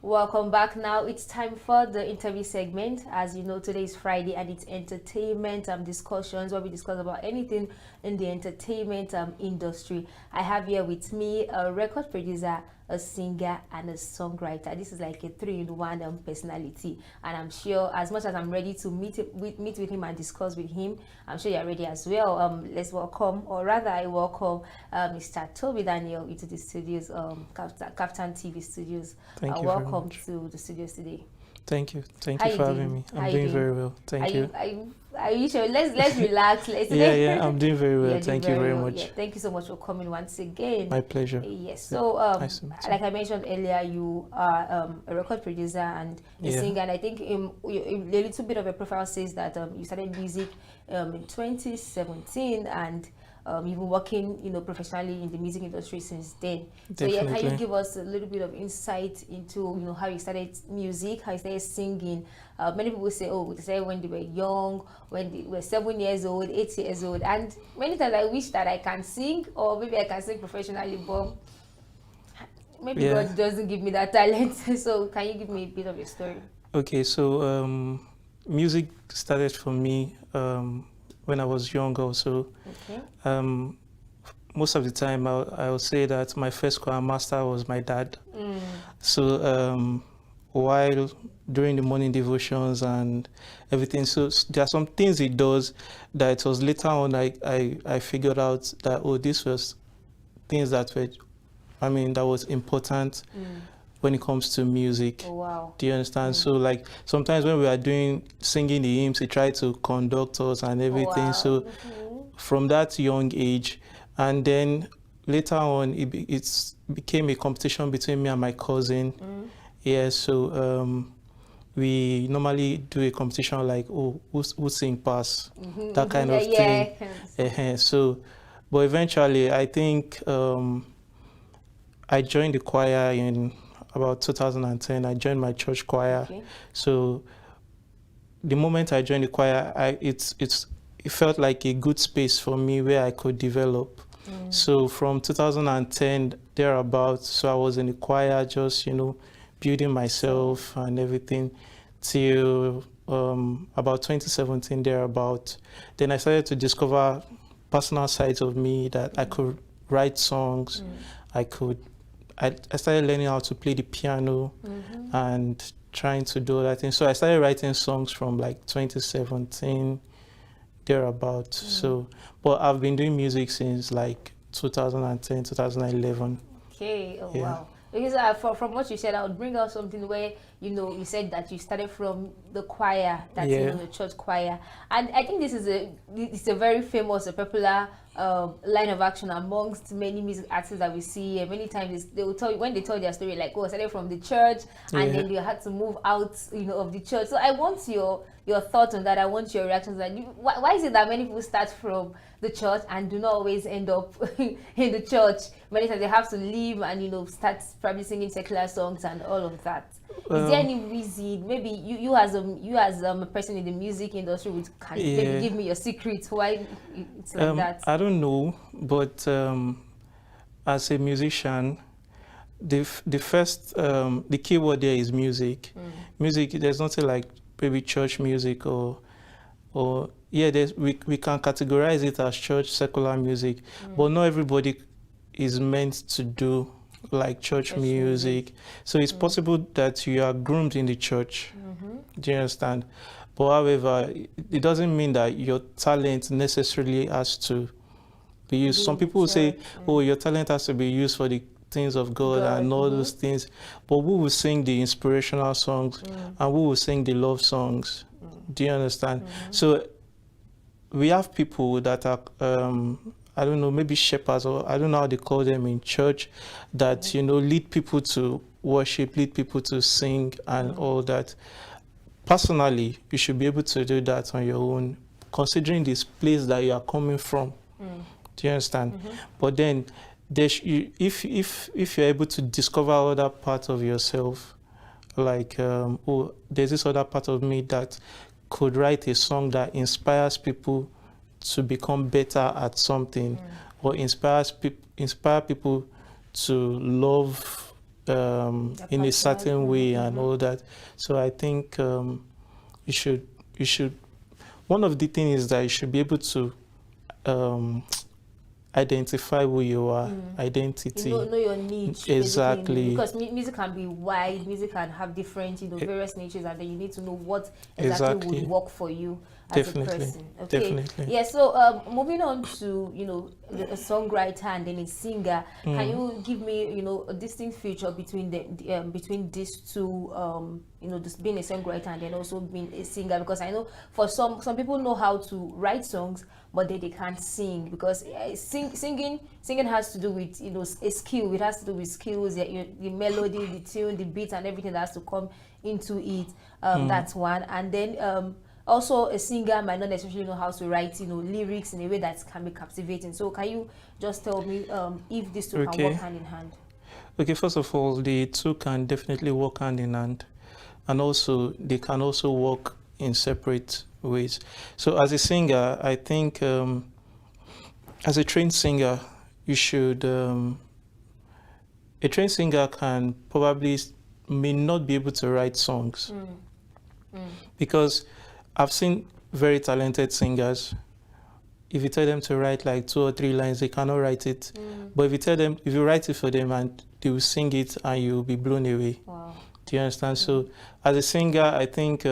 Welcome back. Now it's time for the interview segment. As you know, today is Friday and it's entertainment discussions where we discuss about anything in the entertainment industry. I have here with me a record producer, a singer, and a songwriter. This is like a three-in-one personality, and I'm sure as much as I'm ready to meet with him and discuss with him, I'm sure you're ready as well. Let's welcome, or rather, I welcome Mr. Tobi Daniel into the studios, Kaftan Tv studios. Thank you. Welcome to the studios today. Thank you for having me. I'm doing very well. Thank you. Are you sure? Let's relax. Yeah, I'm doing very well. Thank you very much. Yeah, thank you so much for coming once again. My pleasure. Yes. So, like I mentioned earlier, you are a record producer and a singer, and I think a little bit of a profile says that you started music in 2017 and you've been working, professionally in the music industry since then. Definitely. So yeah, can you give us a little bit of insight into, how you started music, how you started singing? Many people say, they started when they were young, when they were 7 years old, 8 years old, and many times I wish that I can sing, or maybe I can sing professionally, but maybe God doesn't give me that talent. So can you give me a bit of your story? Okay, so music started for me when I was young also. Okay. Most of the time I would say that my first choir master was my dad. So while during the morning devotions and everything, so there are some things he does that it was later on I figured out that this was things that were, that was important when it comes to music. Oh, wow. Do you understand? So like sometimes when we are singing the hymns, he tried to conduct us and everything. Wow. So from that young age, and then later on it became a competition between me and my cousin. Yeah, so we normally do a competition like who sing pass, that kind of thing. So but eventually I think I joined the choir in about 2010. I joined my church choir. Okay. So the moment I joined the choir, it felt like a good space for me where I could develop. So from 2010 thereabouts, so I was in the choir, just building myself and everything till about 2017 thereabout. Then I started to discover personal sides of me that I could write songs. I started learning how to play the piano and trying to do that thing. So I started writing songs from like 2017 thereabout. So, but I've been doing music since like 2010, 2011. Okay. Oh, yeah. Wow. Because from what you said, I would bring out something where you said that you started from the choir, that's the church choir, and I think it's a very famous, a popular line of action amongst many music artists that we see. And many times they will tell you when they tell their story, like, I started from the church, and then they had to move out, of the church. So I want your thoughts on that. I want your reactions. That why is it that many people start from the church and do not always end up in the church? Many times they have to leave and start probably singing secular songs and all of that. Is there any reason? Maybe you as a person in the music industry can maybe give me your secrets why it's like that? I don't know, but as a musician, the first the key word there is music. Music. There's nothing like maybe church music or we can categorize it as church secular music, but not everybody is meant to do like church music. So it's possible that you are groomed in the church. Do you understand? But however, it doesn't mean that your talent necessarily has to be used. Some people will say, your talent has to be used for the things of God and all those things. But who will sing the inspirational songs and who will sing the love songs? Do you understand? So we have people that are I don't know, maybe shepherds, or I don't know how they call them in church, that lead people to worship, lead people to sing and all that. Personally, you should be able to do that on your own, considering this place that you are coming from. Do you understand? But then if you're able to discover other parts of yourself, like there's this other part of me that could write a song that inspires people to become better at something, or inspire people to love in a certain way and all that. So I think you should. One of the things is that you should be able to identify who you are, identity. Know your niche. Exactly. Because music can be wide, music can have different, various niches, and then you need to know what exactly would work for you as a person. Okay. Definitely. Yeah, so moving on to, a songwriter and then a singer, can you give me, a distinct feature between between these two, just being a songwriter and then also being a singer? Because I know for some people know how to write songs, but they can't sing, because singing has to do with a skill. It has to do with skills, the melody, the tune, the beat, and everything that has to come into it. That's one. And then also a singer might not necessarily know how to write lyrics in a way that can be captivating. So can you just tell me if these two can work hand in hand? Okay, first of all, the two can definitely work hand in hand, and also they can also work in separate ways. So as a singer, I think as a trained singer, you should a trained singer may not be able to write songs, because I've seen very talented singers. If you tell them to write like 2 or 3 lines, they cannot write it. But if you write it for them, and they will sing it, and you'll be blown away. Wow. Do you understand? So as a singer, I think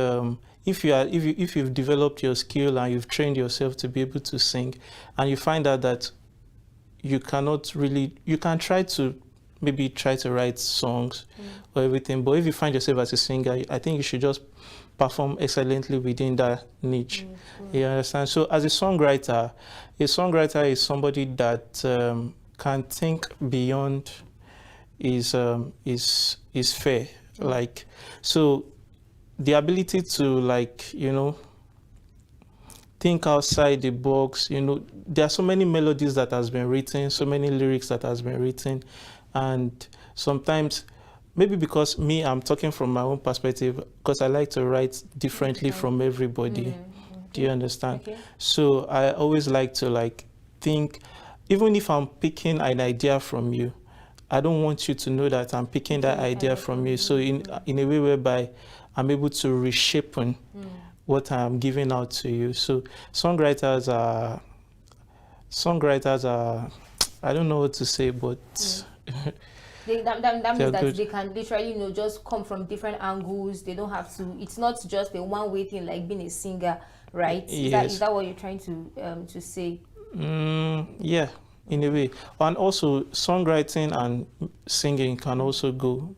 if you've developed your skill and you've trained yourself to be able to sing, and you find out that you can try to write songs or everything, but if you find yourself as a singer, I think you should just perform excellently within that niche. You understand? So as a songwriter is somebody that can think beyond his fair. Like, so the ability to think outside the box. There are so many melodies that has been written, so many lyrics that has been written, and sometimes maybe because I'm talking from my own perspective, because I like to write differently from everybody. Do you understand? Okay. So I always like to think, even if I'm picking an idea from you, I don't want you to know that I'm picking that idea from you. So in a way whereby I'm able to reshape what I'm giving out to you. So songwriters are I don't know what to say, but that means that they can literally just come from different angles. They don't have to, it's not just a one-way thing like being a singer, right? Yes. Is that what you're trying to say? Yeah, in a way. And also songwriting and singing can also go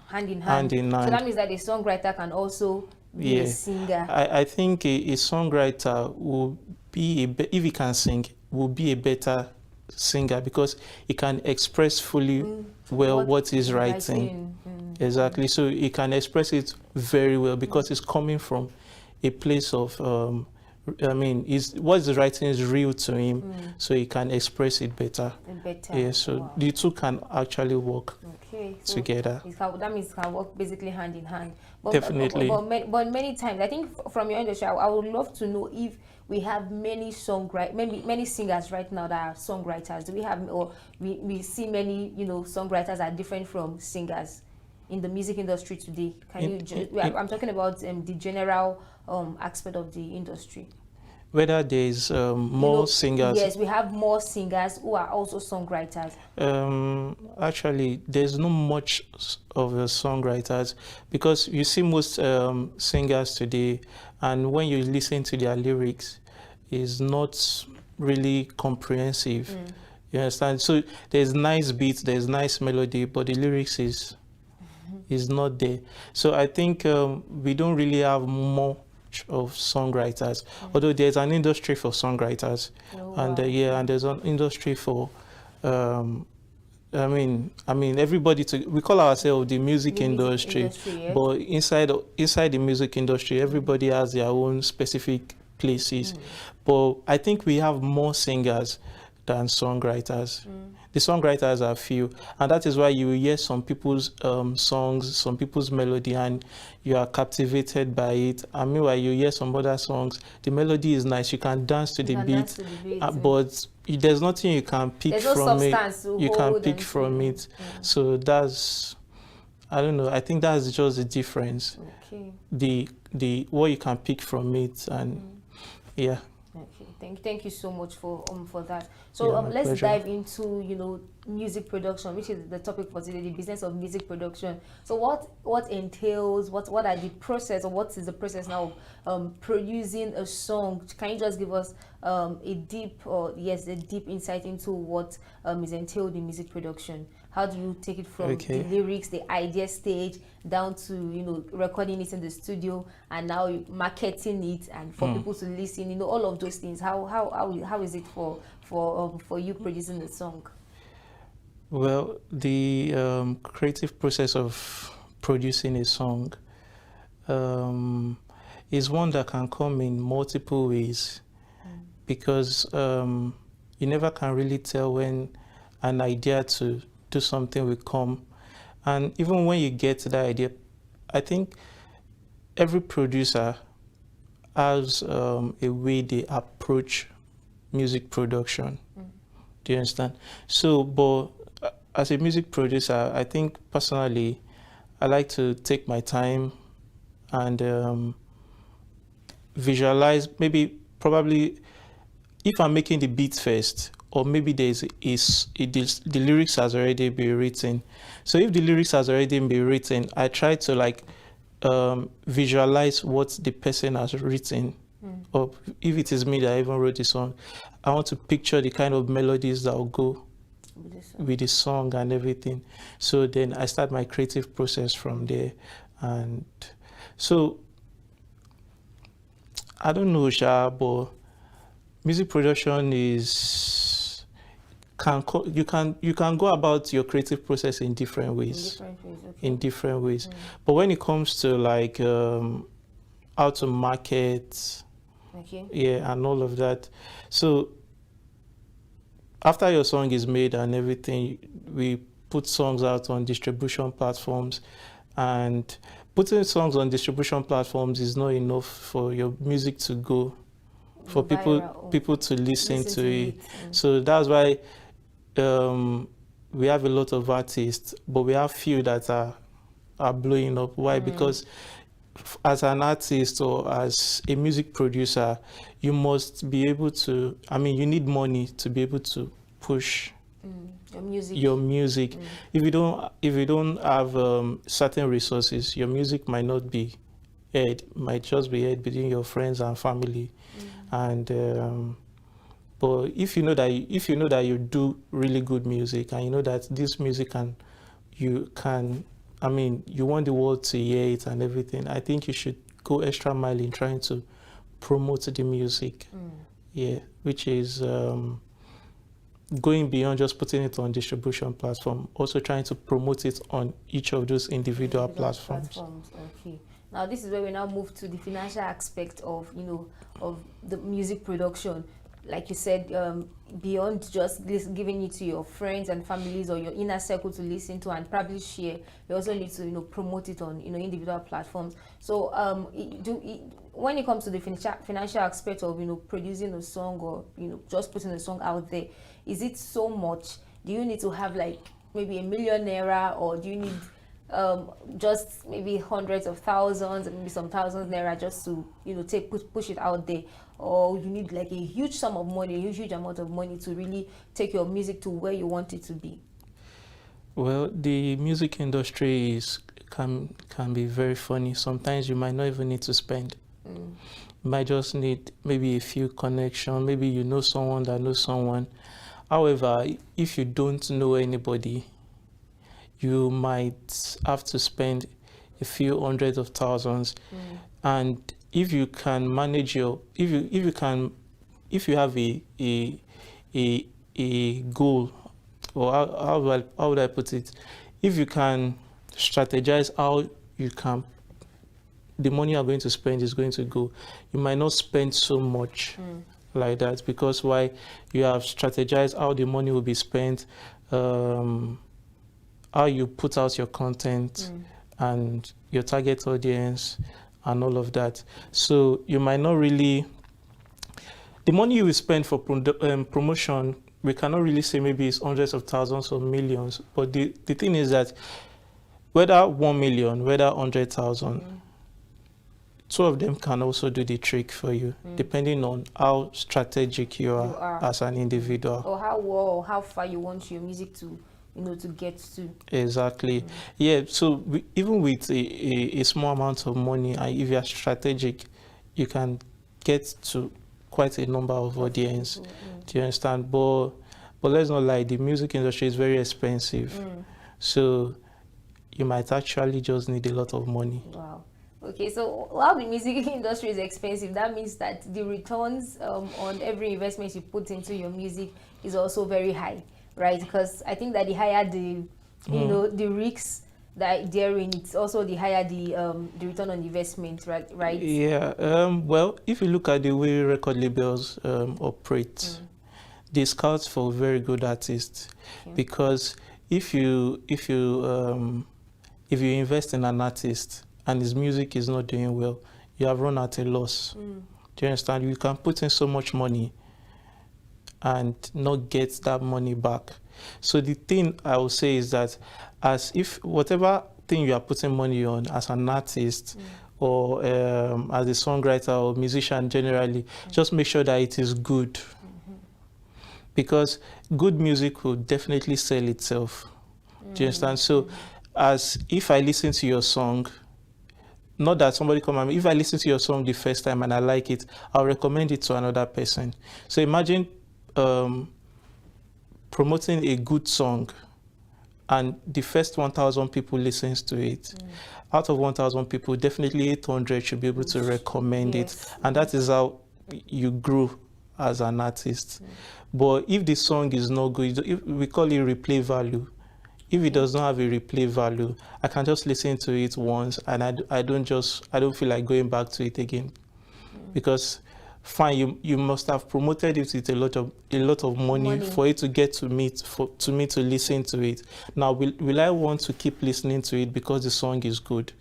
hand in hand. So that means that a songwriter can also be a singer. I think a songwriter will be if he can sing, will be a better singer, because he can express fully what he's writing. Exactly. So he can express it very well, because it's coming from a place of what he's writing is real to him, so he can express it better. Yeah, so the two can actually work together. That means it can work basically hand in hand. Definitely. But many times, I think from your industry, I would love to know if we have many singers right now that are songwriters. Do we have, or we see many songwriters are different from singers in the music industry today? I'm talking about the general aspect of the industry. Whether there's more singers. Yes, we have more singers who are also songwriters. Actually, there's not much of the songwriters, because you see most singers today, and when you listen to their lyrics, is not really comprehensive. You understand? So there's nice beats, there's nice melody, but the lyrics is not there. So I think we don't really have much of songwriters, although there's an industry for songwriters. And there's an industry for everybody. We call ourselves the music industry, but inside the music industry, everybody has their own specific places. But I think we have more singers than songwriters. The songwriters are few, and that is why you will hear some people's songs, some people's melody, and you are captivated by it. And meanwhile, you hear some other songs, the melody is nice, you can dance to the beat, but there's nothing you can pick from it. You can pick from it. So that's I don't know. I think that's just the difference. Okay. The what you can pick from it, and yeah. Okay, thank you so much for that. So Yeah, let's pleasure. dive into music production, which is the topic for today, the business of music production. So what entails, what are the process, or what is the process now of producing a song? Can you just give us a deep insight into what is entailed in music production? How do you take it from the lyrics, the idea stage, down to recording it in the studio, and now marketing it and for people to listen? All of those things. How is it for you producing the song? Well, the creative process of producing a song is one that can come in multiple ways, because you never can really tell when an idea to do something will come. And even when you get to that idea, I think every producer has a way they approach music production. Do you understand? So, but as a music producer, I think personally, I like to take my time and visualize, probably if I'm making the beat first, or maybe the lyrics has already been written. So if the lyrics has already been written, I try to visualize what the person has written. Or if it is me that even wrote the song, I want to picture the kind of melodies that will go with the song and everything. So then I start my creative process from there. And so I don't know, Sha, but music production you can go about your creative process in different ways. In different ways. But when it comes to like how to market, yeah, and all of that. So after your song is made and everything, we put songs out on distribution platforms, and putting songs on distribution platforms is not enough for your music to go, for people to listen to it. So that's why we have a lot of artists, but we have few that are blowing up. Why? Because as an artist or as a music producer, you must be able to, you need money to be able to push your music. If you don't have certain resources, your music might not be heard, might just be heard between your friends and family. And but if you know that you do really good music, and you know that this music you want the world to hear it and everything, I think you should go extra mile in trying to promote the music. Yeah, which is going beyond just putting it on distribution platform, also trying to promote it on each of those individual platforms. Okay. Now this is where we now move to the financial aspect of of the music production. Like you said, beyond just giving it to your friends and families or your inner circle to listen to and probably share, you also need to promote it on individual platforms. So when it comes to the financial aspect of producing a song, or just putting a song out there, is it so much? Do you need to have like maybe $1 million naira, or do you need just maybe hundreds of thousands and maybe some thousands naira just to push it out there? Or you need like a huge sum of money, a huge amount of money to really take your music to where you want it to be? Well, the music industry can be very funny. Sometimes you might not even need to spend. You might just need maybe a few connections. Maybe you know someone that knows someone. However, if you don't know anybody, you might have to spend a few hundreds of thousands. And if you can manage if you have a goal, or how would I put it? If you can strategize how the money you're going to spend is going to go, you might not spend so much like that, because why? You have strategized how the money will be spent, how you put out your content and your target audience and all of that. So you might not really, the money you will spend for promotion, we cannot really say maybe it's hundreds of thousands or millions. But the thing is that whether 1 million, whether 100,000, two of them can also do the trick for you, depending on how strategic you are as an individual. Or how well or how far you want your music to, to get to. Exactly. Yeah, so even with a small amount of money, and if you are strategic, you can get to quite a number of audience. Do you understand? But let's not lie, the music industry is very expensive. So you might actually just need a lot of money. Wow. Okay, so while the music industry is expensive, that means that the returns on every investment you put into your music is also very high, right? Because I think that the higher the, the risks that they're in, it's also the higher the return on investment, right? Yeah. Well, if you look at the way record labels operate, they scout for very good artists, because if you invest in an artist and his music is not doing well, you have run at a loss. Do you understand? You can put in so much money and not get that money back. So the thing I will say is that, as if whatever thing you are putting money on as an artist, or as a songwriter or musician generally, just make sure that it is good. Because good music will definitely sell itself. Do you understand? So as if I listen to your song, not that somebody come at me, if I listen to your song the first time and I like it, I'll recommend it to another person. So imagine promoting a good song and the first 1,000 people listens to it. Out of 1,000 people, definitely 800 should be able to recommend it. And that is how you grow as an artist. But if the song is not good, if we call it replay value. If it does not have a replay value, I can just listen to it once, and I don't feel like going back to it again. Because fine, you must have promoted it with a lot of money for it to get to me, to listen to it. Now, will I want to keep listening to it because the song is good,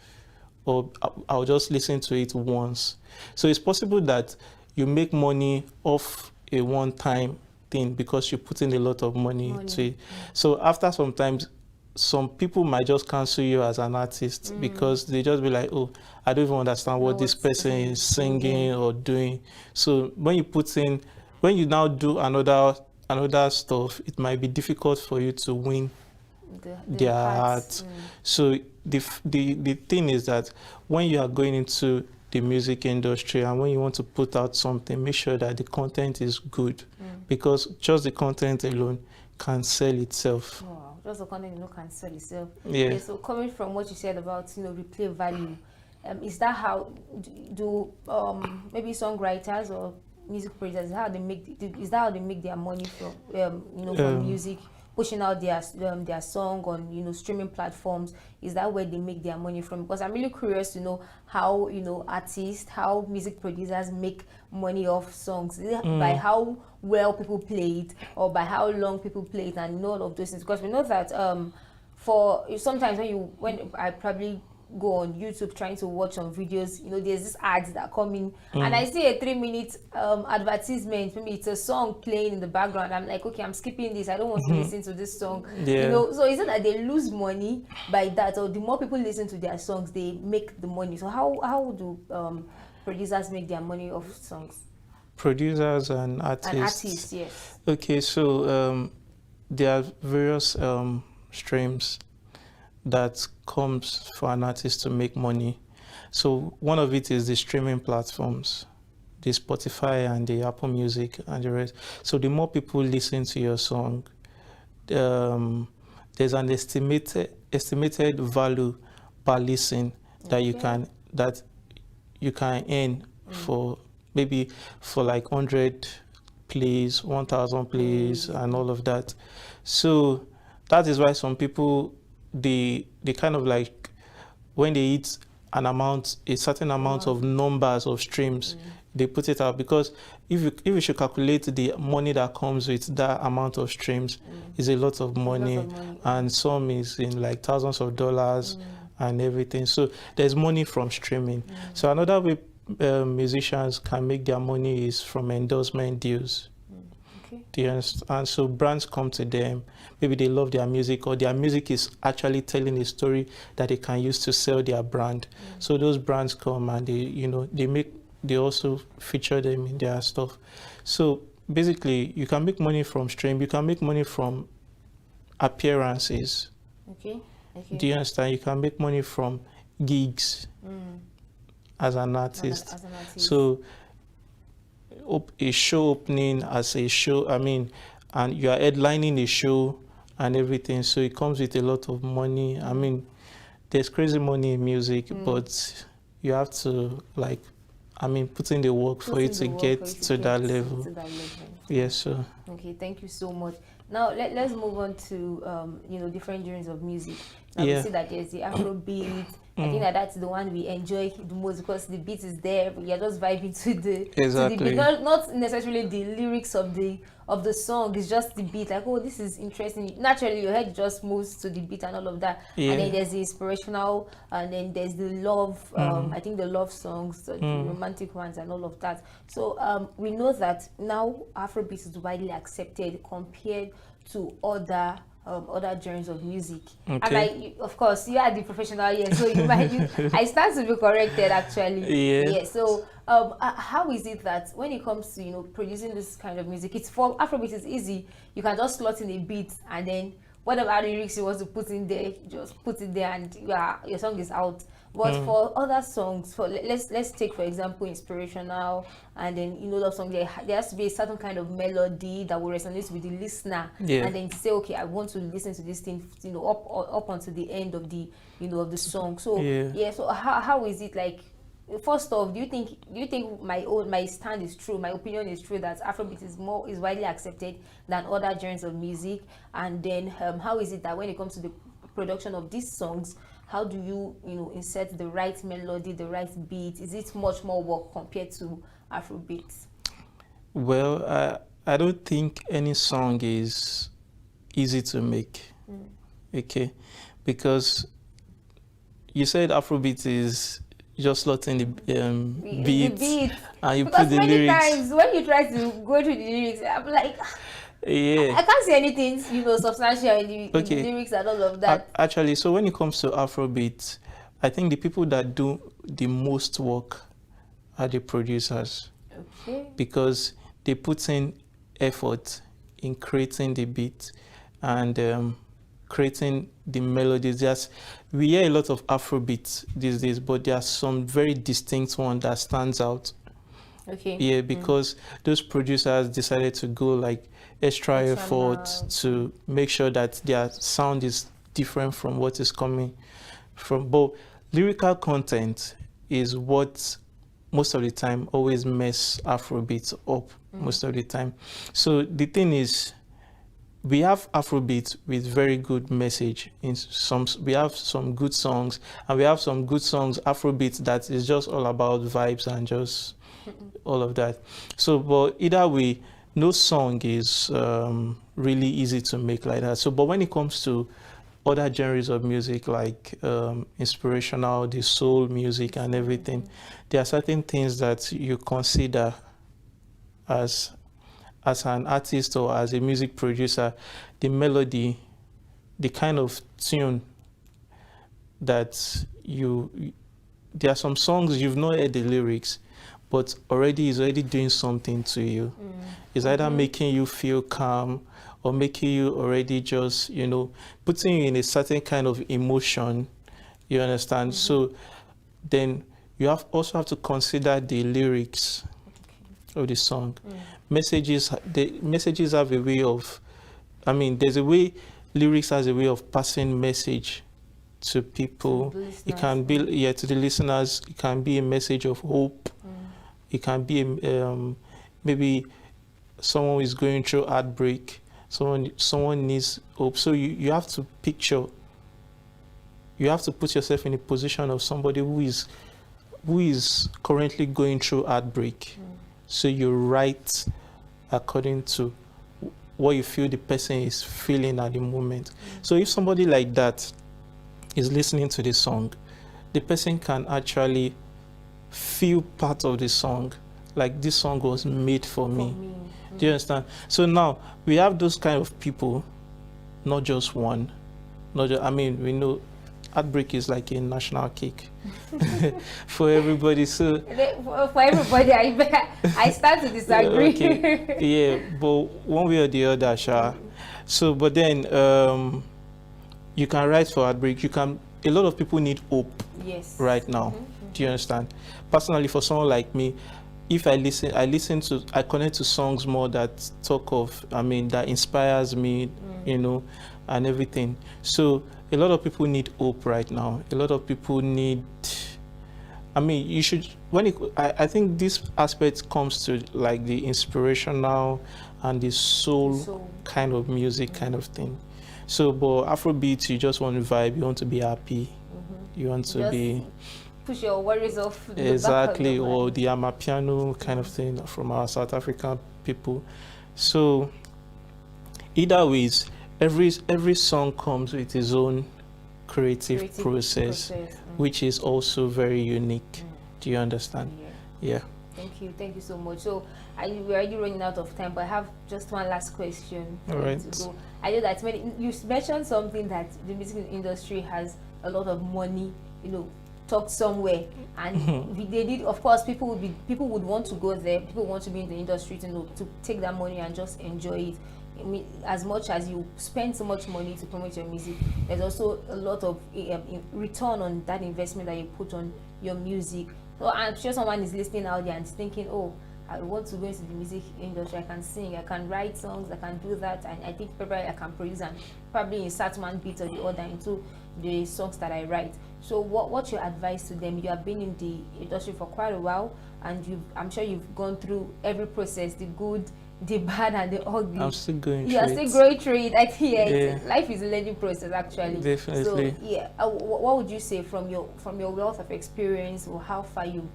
or I'll just listen to it once? So it's possible that you make money off a one-time thing because you put in a lot of money to it. So after sometimes, some people might just cancel you as an artist because they just be like, oh, I don't even understand what this person is singing or doing. So when you now do another stuff, it might be difficult for you to win their heart. So the thing is that when you are going into the music industry and when you want to put out something, make sure that the content is good, because just the content alone can sell itself. Wow, just the content can sell itself. Yeah. Okay, so coming from what you said about replay value, is that how do maybe songwriters or music producers, is that how they make their money from from music? Pushing out their song on streaming platforms, is that where they make their money from? Because I'm really curious to know how artists, how music producers make money off songs. Is it by how well people play it, or by how long people play it, and all of those things? Because we know that for sometimes when I probably go on YouTube trying to watch some videos, there's this ads that come in, and I see a 3-minute advertisement. Maybe it's a song playing in the background. I'm like, okay, I'm skipping this. I don't want to listen to this song. So is it that they lose money by that, or the more people listen to their songs, they make the money? So how do producers make their money off songs? Producers and artists. And artists, yes. Okay, so there are various streams that comes for an artist to make money. So one of it is the streaming platforms, the Spotify and the Apple Music and the rest. So the more people listen to your song, there's an estimated value per listen that you can earn for maybe for like 100 plays, 1,000 plays, and all of that. So that is why some people, they kind of like, when they hit a certain amount of numbers of streams, they put it out, because if you should calculate the money that comes with that amount of streams, is a lot of money, and some is in like thousands of dollars and everything. So there's money from streaming. So another way musicians can make their money is from endorsement deals. Okay. Do you understand? So brands come to them, maybe they love their music, or their music is actually telling a story that they can use to sell their brand. So those brands come and they also feature them in their stuff. So basically, you can make money from stream, you can make money from appearances. Okay. Okay. Do you understand? You can make money from gigs as an artist. As an artist. So a show opening as a show, and you are headlining a show and everything. So it comes with a lot of money. There's crazy money in music, but you have to put in the work for you to get to that level. Yes, sir. Okay, thank you so much. Now let's move on to different genres of music. Now we see that there's the Afrobeat. I think that's the one we enjoy the most because the beat is there, but you're just vibing to the beat. Not necessarily the lyrics of the song, it's just the beat. Like, oh, this is interesting. Naturally, your head just moves to the beat and all of that. Yeah. And then there's the inspirational, and then there's the love. I think the love songs, the romantic ones, and all of that. So we know that now Afrobeat is widely accepted compared to other genres of music. Okay. And of course, you are the professional here, so I stand to be corrected actually. Yeah. So how is it that when it comes to producing this kind of music, it's for Afrobeat is easy. You can just slot in a beat and then whatever lyrics you want to put in there, just put it there and your song is out. But for other songs, let's take for example inspirational and then love song, there has to be a certain kind of melody that will resonate with the listener, and then say, okay, I want to listen to this thing, up until the end of the of the song. So so how is it like? First off, do you think my stand is true? My opinion is true that Afrobeat is widely accepted than other genres of music, and then how is it that when it comes to the production of these songs, how do you insert the right melody, the right beat? Is it much more work compared to Afrobeat? Well, I don't think any song is easy to make. Okay, because you said Afrobeat is just slotting the beat and you because put the many lyrics. Times when you try to go through the lyrics, I'm like, I can't see anything substantial in the lyrics and all of that. Actually, so when it comes to Afrobeat, I think the people that do the most work are the producers. Okay. Because they put in effort in creating the beat and creating the melodies. We hear a lot of Afrobeat these days, but there are some very distinct one that stands out. Okay. Yeah, because those producers decided to go extra effort to make sure that their sound is different from what is coming from. But lyrical content is what most of the time always mess Afrobeat up most of the time. So the thing is, we have Afrobeat with very good message. We have some good songs, and we have some good songs Afrobeat that is just all about vibes and just all of that. So, but either way, no song is really easy to make like that. So, but when it comes to other genres of music like inspirational, the soul music and everything, there are certain things that you consider as an artist or as a music producer, the melody, the kind of tune that there are some songs you've not heard the lyrics, but is already doing something to you. It's either making you feel calm or making you already just, putting you in a certain kind of emotion, you understand? So then you also have to consider the lyrics of the song. The messages have a way of, there's a way, lyrics has a way of passing message to people. It can be, to the listeners, it can be a message of hope. It can be maybe someone is going through heartbreak. Someone needs hope. So you have to put yourself in a position of somebody who is currently going through heartbreak. So you write according to what you feel the person is feeling at the moment. So if somebody like that is listening to the song, the person can actually feel part of the song, like this song was made for me. Do you understand? So now we have those kind of people, not just one. Not just, I mean, we know heartbreak is like a national cake for everybody. So for everybody, I start to disagree. Okay. Yeah, but one way or the other, Sha. So, but then you can write for heartbreak. You can. A lot of people need hope. Yes. Right now. Do you understand? Personally, for someone like me, if I connect to songs more that talk of, I mean, that inspires me, you know, and everything. So a lot of people need hope right now. A lot of people need, I mean, you should, I think this aspect comes to like the inspirational and the soul kind of music kind of thing. So, but Afrobeat, you just want to vibe, you want to be happy, you want to be push your worries off. Exactly, or the Amapiano kind of thing from our South African people. So, either ways, every song comes with its own creative process, which is also very unique. Do you understand? Yeah. Thank you so much. So we're already running out of time, but I have just one last question to go. I know that you mentioned something that the music industry has a lot of money, you know, tucked somewhere, and they did. Of course, people would want to go there. People want to be in the industry to take that money and just enjoy it. I mean, as much as you spend so much money to promote your music, there's also a lot of return on that investment that you put on your music. So I'm sure someone is listening out there and thinking, oh, I want to go into the music industry. I can sing, I can write songs, I can do that, and I think probably I can produce and probably insert one beat or the other into the songs that I write. So what's your advice to them? You have been in the industry for quite a while, and I'm sure you've gone through every process, the good, the bad, and the ugly. I'm still going through it. You're still going through it. I think life is a learning process, actually. Definitely. So yeah, what would you say from your wealth of experience, or how far you've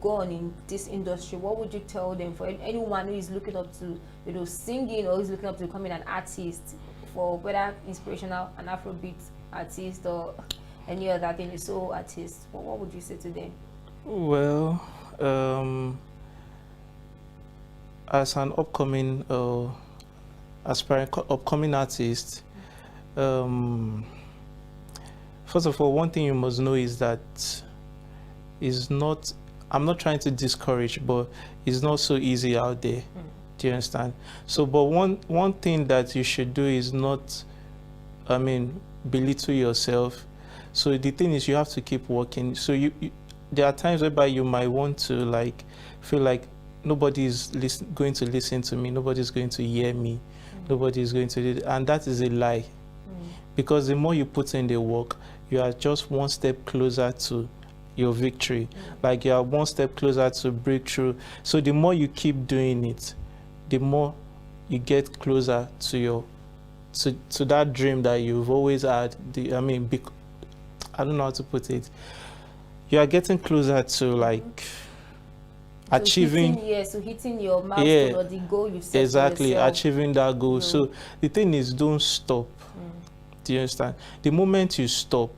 gone in this industry? What would you tell them, for anyone who is looking up to, you know, singing, or is looking up to becoming an artist, for whether inspirational, an Afrobeat artist, or any other thing, a soul artist? What would you say to them? Well, as an upcoming upcoming artist, first of all, one thing you must know is that I'm not trying to discourage, but it's not so easy out there. Do you understand? So, but one thing that you should do is not, I mean, belittle yourself. So the thing is, you have to keep working. So there are times whereby you might want to like feel like nobody's going to listen to me, nobody's going to hear me, nobody's going to do it, and that is a lie. Because the more you put in the work, you are just one step closer to your victory. Like you are one step closer to breakthrough. So the more you keep doing it, the more you get closer to your to that dream that you've always had. I don't know how to put it. You are getting closer to like achieving hitting your milestone, or the goal you set exactly for yourself. Achieving that goal. So the thing is, don't stop. Do you understand? The moment you stop,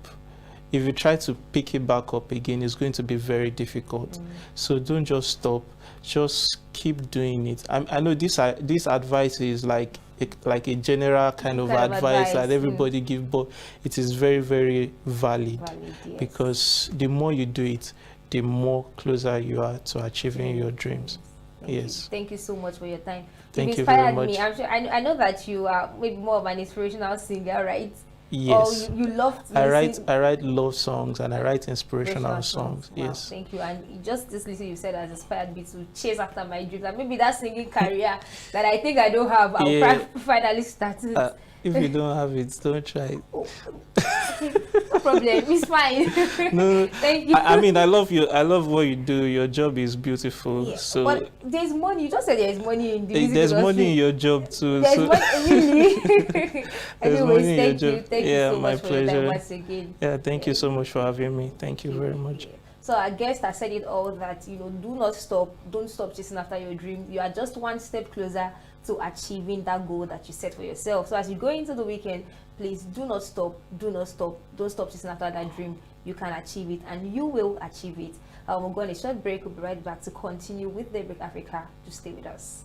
if you try to pick it back up again, it's going to be very difficult. So don't just stop, just keep doing it. I know this advice is like a general kind of advice that everybody give, but it is very, very valid, yes. Because the more you do it, the more closer you are to achieving your dreams. Yes. Thank you so much for your time. Thank you very much. Me. I'm sure, I know that you are maybe more of an inspirational singer, right? Yes. Or you love to I write love songs and I write inspirational songs. Wow, yes. Thank you. And just this little you said has inspired me to chase after my dreams. And maybe that singing career that I think I don't have, I'll finally start it. If you don't have it, don't try it. No problem. It's fine. No, thank you. I mean, I love you. I love what you do. Your job is beautiful. Yeah, so, but there's money. You just said there's money in the music There's industry. money in your job too. There's so. money, really. Anyways, thank you. Thank you so much pleasure. for your time once again. Yeah, thank you so much for having me. Thank you very much. So I guess I said it all, that do not stop. Don't stop chasing after your dream. You are just one step closer to achieving that goal that you set for yourself. So as you go into the weekend, please do not stop. Don't stop chasing after that dream. You can achieve it, and you will achieve it. We'll go on a short break. We'll be right back to continue with Daybreak Africa. Just stay with us.